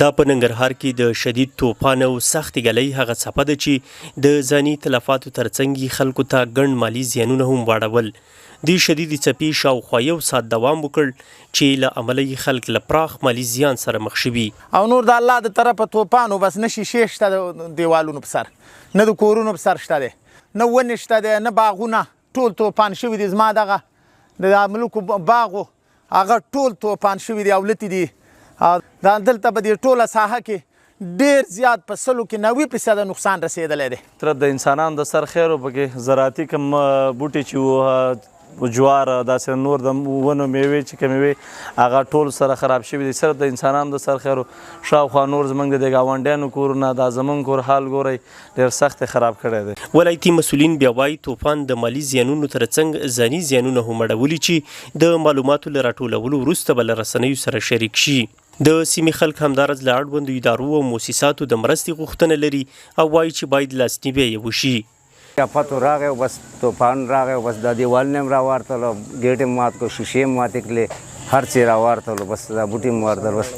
دا په ننګرهار کې د شدید طوفان او سختې ګلۍ هغه څپه ده چې د ځاني تلفاتو ترڅنګ خلکو ته ګڼ مالي زیانونه هم واړول. د شدیدې څپې شاوخوا 1 ساعت دوام وکړ چې له امله یې خلک له پراخ مالي زیان سره مخ شوي. او نور د الله د طرفه طوفان و بس نه شیشې شته د دیوالونو په سر، نه د کورونو په سر شته دی، نه ونې شته دی، نه باغونه، ټول طوفان شوي دي. زما دغه د ملکو باغ هغه ټول طوفان شوي دي او لتې دي. دا دلته په دې ټوله ساحه کې ډېر زیات په 90% نقصان رسېدلی دی. طرف د انسانانو د سر خیر و پکې زراعتي کوم بوټي چې جوار داسې نور د ونو میوې چې کومې وې هغه ټول سره خراب شوي دي. صرف د انسانانو د سر خیر و شاوخوا نور زموږ د ګاونډیانو کورونه دا زموږ کور حال ګورئ ډېر سخت خراب کړی دی. ولایتي مسؤلین بیا وایي طوفان د مالي زیانونو ترڅنګ ځاني زیانونه هم اړولي چې د معلوماتو له راټولولو وروسته به له رسنیو سره شریک شي. د سیمې خلک همداراز له اړوندو ادارو او مؤسساتو د مرستې غوښتنه لري او وایي چې باید لاسنیوی یې وشي. آفت راغی او بس طوفان راغی او بس دا دیوالونه هم راوارتلو، ګیټ یې مات کړو، شیشې یې ماتې کړلې، هر څه یې راوارتلو، بس دا بوټي یې وارتل، بس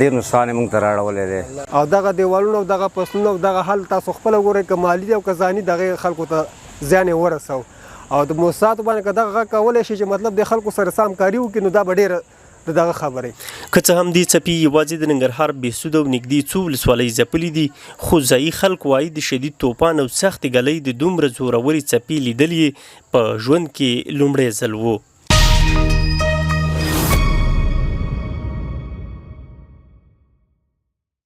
ډېر نقصان یې موږ ته راړولی دی. او دغه دیوالونه او دغه فصلونه او دغه حال تاسو خپله ګورئ که مالي دی او که ځاني دغه خلکو ته زیان یې ورسو او د مؤسساتو باندې که دغه غږ کولی شي چې مطلب د خلکو سره سامکاري وکړي نو دا به ډېره دغه خبرې. که څه هم دې څپې یوازې د ننګرهار بهسود او نږدې څو ولسوالۍ ځپلي دي، خو ځایي خلک وایي د شدید طوفان او سختې ګلۍ د دومره زورورې څپې لیدل یې په ژوند کې لومړی ځل و.